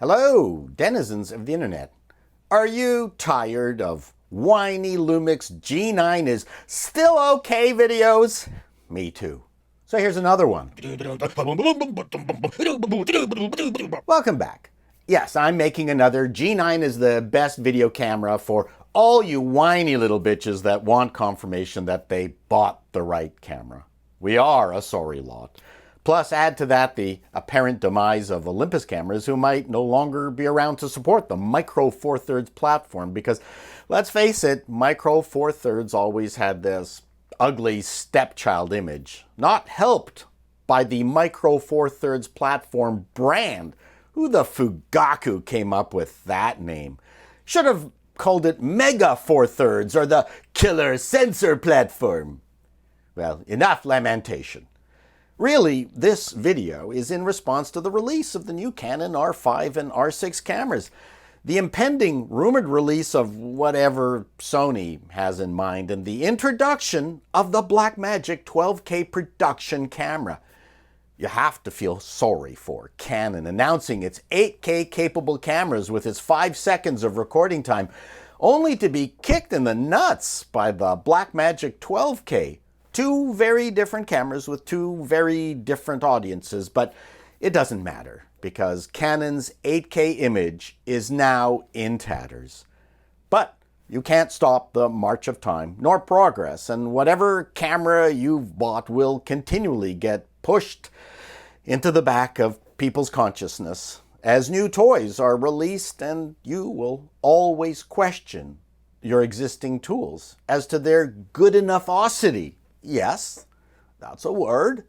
Hello, denizens of the internet. Are you tired of whiny Lumix G9 is still okay videos? Me too. So here's another one. Welcome back. Yes, I'm making another G9 is the best video camera for all you whiny little bitches that want confirmation that they bought the right camera. We are a sorry lot. Plus, add to that the apparent demise of Olympus cameras who might no longer be around to support the Micro Four Thirds platform because, let's face it, Micro Four Thirds always had this ugly stepchild image, not helped by the Micro Four Thirds platform brand. Who the Fugaku came up with that name? Should have called it Mega Four Thirds or the Killer Sensor Platform. Well, enough lamentation. Really, this video is in response to the release of the new Canon R5 and R6 cameras, the impending rumored release of whatever Sony has in mind, and the introduction of the Blackmagic 12K production camera. You have to feel sorry for Canon announcing its 8K capable cameras with its 5 seconds of recording time, only to be kicked in the nuts by the Blackmagic 12K. Two very different cameras with two very different audiences, but it doesn't matter because Canon's 8K image is now in tatters. But you can't stop the march of time nor progress, and whatever camera you've bought will continually get pushed into the back of people's consciousness as new toys are released, and you will always question your existing tools as to their good enough-ocity. Yes, that's a word.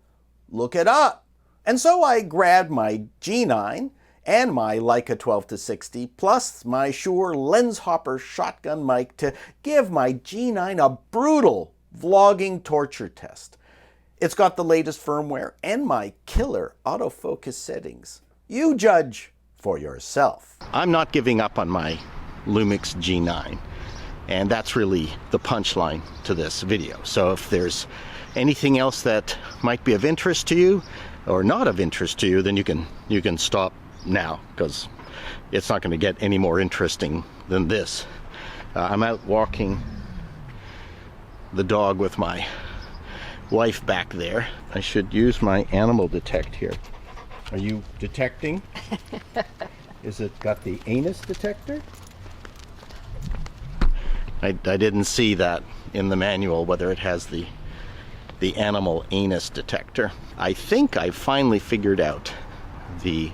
Look it up. And so I grabbed my G9 and my Leica 12-60 plus my Shure lens hopper shotgun mic to give my G9 a brutal vlogging torture test. It's got the latest firmware and my killer autofocus settings. You judge for yourself. I'm not giving up on my Lumix G9. And that's really the punchline to this video. So if there's anything else that might be of interest to you or not of interest to you, then you can stop now because it's not going to get any more interesting than this. I'm out walking the dog with my wife back there. I should use my animal detect here. Are you detecting? Is it got the anus detector? I didn't see that in the manual, whether it has the animal anus detector. I think I finally figured out the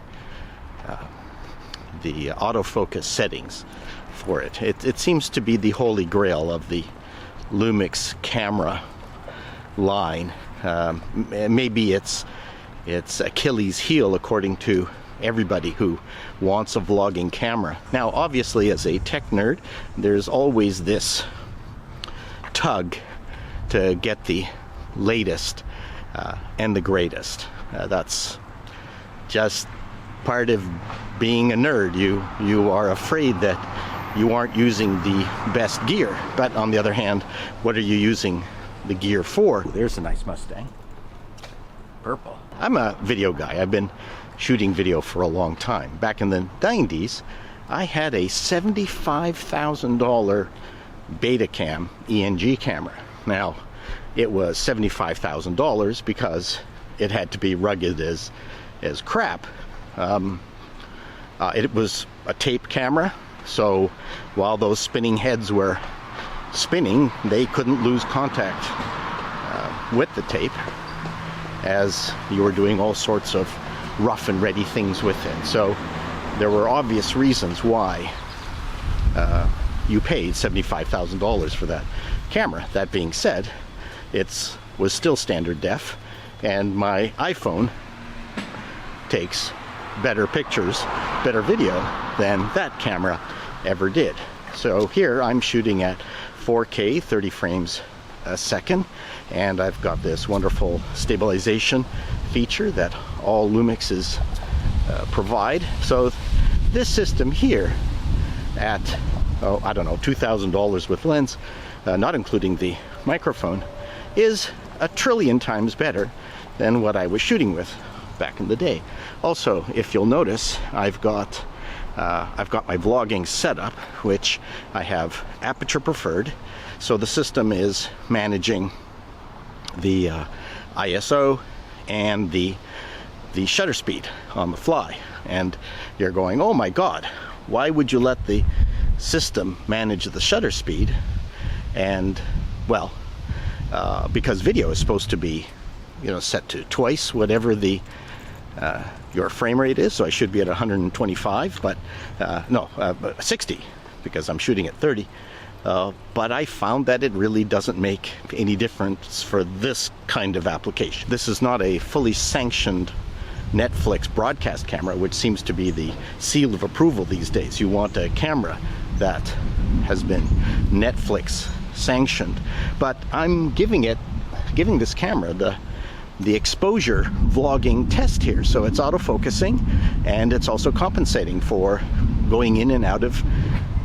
autofocus settings for it. It seems to be the holy grail of the Lumix camera line. Maybe it's Achilles' heel, according to everybody who wants a vlogging camera. Now, obviously, as a tech nerd, there's always this tug to get the latest and the greatest. That's just part of being a nerd. You are afraid that you aren't using the best gear. But on the other hand, what are you using the gear for? There's a nice Mustang. Purple. I'm a video guy. I've been shooting video for a long time. Back in the 90s, I had a $75,000 Betacam ENG camera. Now, it was $75,000 because it had to be rugged as crap. It was a tape camera, so while those spinning heads were spinning, they couldn't lose contact with the tape as you were doing all sorts of rough and ready things with it. So there were obvious reasons why you paid $75,000 for that camera. That being said, it was still standard def, and my iPhone takes better pictures, better video than that camera ever did. So here I'm shooting at 4K, 30 frames a second, and I've got this wonderful stabilization feature that all Lumixes provide. So this system here at, I don't know, $2,000 with lens, not including the microphone, is a trillion times better than what I was shooting with back in the day. Also, if you'll notice, I've got I've got my vlogging setup, which I have aperture preferred. So the system is managing the ISO and the shutter speed on the fly. And you're going, oh my God, why would you let the system manage the shutter speed? And well, because video is supposed to be, set to twice whatever your frame rate is. So I should be at 125, but 60, because I'm shooting at 30. But I found that it really doesn't make any difference for this kind of application. This is not a fully sanctioned Netflix broadcast camera, which seems to be the seal of approval these days. You want a camera that has been Netflix sanctioned. But I'm giving this camera the exposure vlogging test here. So it's autofocusing, and it's also compensating for going in and out of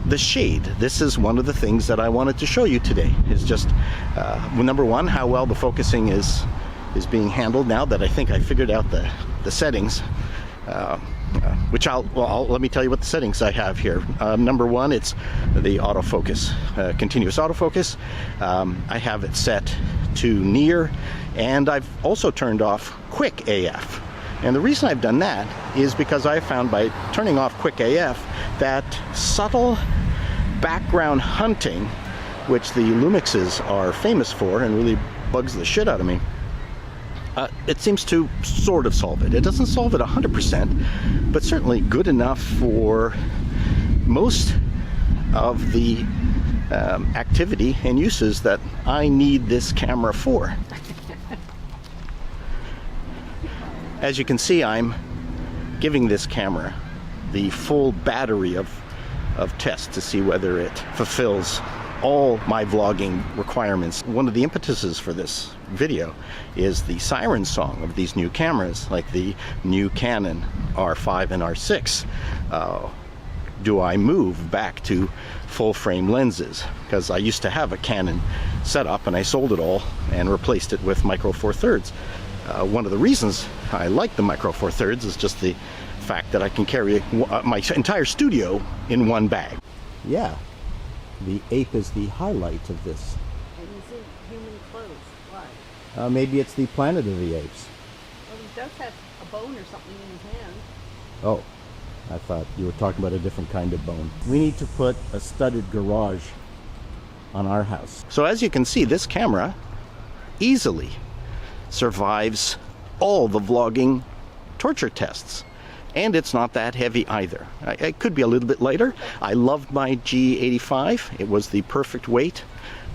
the shade. This is one of the things that I wanted to show you today, is just number one, how well the focusing is being handled now that I think I figured out the settings, which let me tell you what the settings I have here. Number one, it's the autofocus, continuous autofocus. I have it set to near, and I've also turned off quick AF. And the reason I've done that is because I found by turning off quick AF that subtle background hunting, which the Lumixes are famous for and really bugs the shit out of me, it seems to sort of solve it. It doesn't solve it 100%, but certainly good enough for most of the activity and uses that I need this camera for. As you can see, I'm giving this camera the full battery of tests to see whether it fulfills all my vlogging requirements. One of the impetuses for this video is the siren song of these new cameras, like the new Canon R5 and R6. Do I move back to full frame lenses? Because I used to have a Canon setup and I sold it all and replaced it with Micro Four Thirds. One of the reasons I like the Micro Four Thirds is just the fact that I can carry my entire studio in one bag. Yeah, the ape is the highlight of this. And he's in human clothes. Why? Maybe it's the Planet of the Apes. Well, he does have a bone or something in his hand. Oh, I thought you were talking about a different kind of bone. We need to put a studded garage on our house. So as you can see, this camera easily survives all the vlogging torture tests. And it's not that heavy either. It could be a little bit lighter. I loved my G85. It was the perfect weight,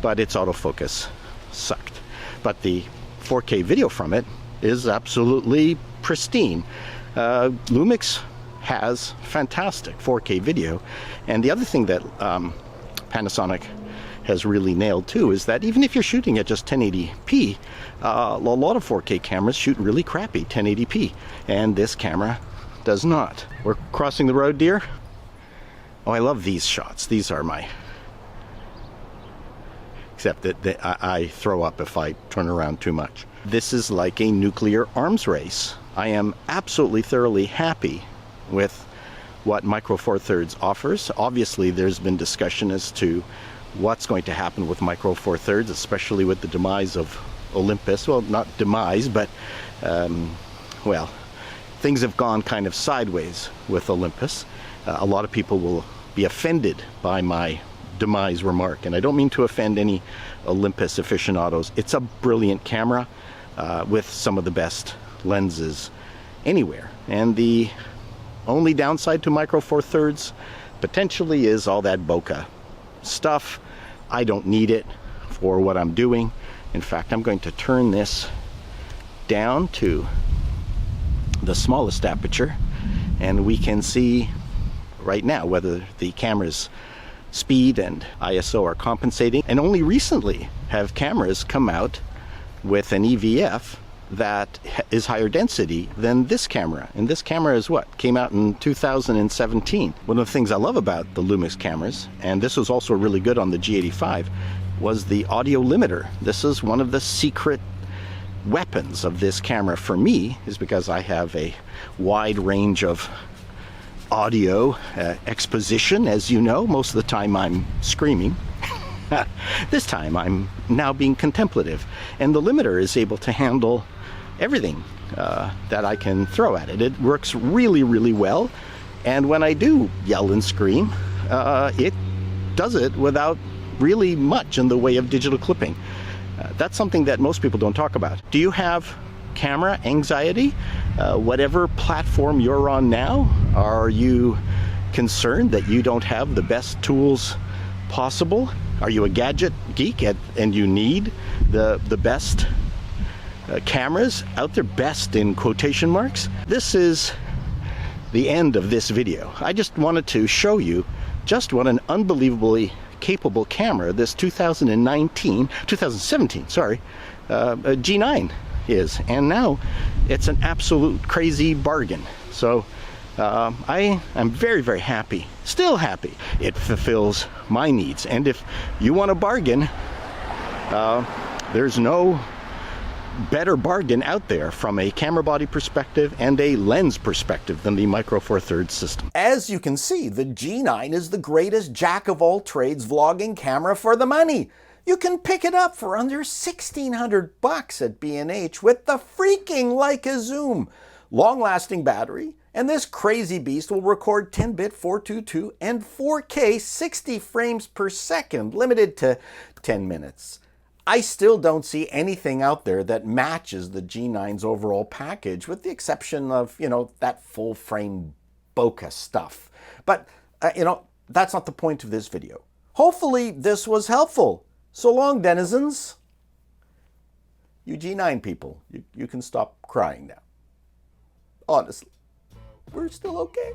but its autofocus sucked. But the 4K video from it is absolutely pristine. Lumix has fantastic 4K video. And the other thing that Panasonic has really nailed too is that even if you're shooting at just 1080p, a lot of 4K cameras shoot really crappy 1080p, and this camera does not. We're crossing the road, dear. Oh, I love these shots. These are my... Except that I throw up if I turn around too much. This is like a nuclear arms race. I am absolutely thoroughly happy with what Micro Four Thirds offers. Obviously, there's been discussion as to what's going to happen with Micro Four Thirds, especially with the demise of Olympus. Well, not demise, but, well, things have gone kind of sideways with Olympus. A lot of people will be offended by my demise remark, and I don't mean to offend any Olympus aficionados. It's a brilliant camera with some of the best lenses anywhere. And the only downside to Micro Four Thirds potentially is all that bokeh stuff. I don't need it for what I'm doing. In fact, I'm going to turn this down to the smallest aperture, and we can see right now whether the camera's speed and ISO are compensating. And only recently have cameras come out with an EVF that is higher density than this camera. And this camera is what? Came out in 2017. One of the things I love about the Lumix cameras, and this was also really good on the G85, was the audio limiter. This is one of the secret weapons of this camera for me, is because I have a wide range of audio exposition. As you know, most of the time I'm screaming. This time I'm now being contemplative, and the limiter is able to handle everything that I can throw at it. It works really, really well, and when I do yell and scream, it does it without really much in the way of digital clipping. That's something that most people don't talk about. Do you have camera anxiety? Whatever platform you're on now, are you concerned that you don't have the best tools possible? Are you a gadget geek and you need the best cameras out there, best in quotation marks? This is the end of this video. I just wanted to show you just what an unbelievably capable camera this 2017 G9 is, and now it's an absolute crazy bargain. So I'm very, very happy, still happy. It fulfills my needs, and if you want a bargain, there's no better bargain out there from a camera body perspective and a lens perspective than the Micro Four Thirds system. As you can see, the G9 is the greatest jack of all trades vlogging camera for the money. You can pick it up for under $1,600 at B&H with the freaking Leica zoom, long-lasting battery, and this crazy beast will record 10-bit 422 and 4K 60 frames per second, limited to 10 minutes. I still don't see anything out there that matches the G9's overall package, with the exception of, that full-frame bokeh stuff. But, that's not the point of this video. Hopefully this was helpful. So long, denizens. You G9 people, you can stop crying now. Honestly, we're still okay.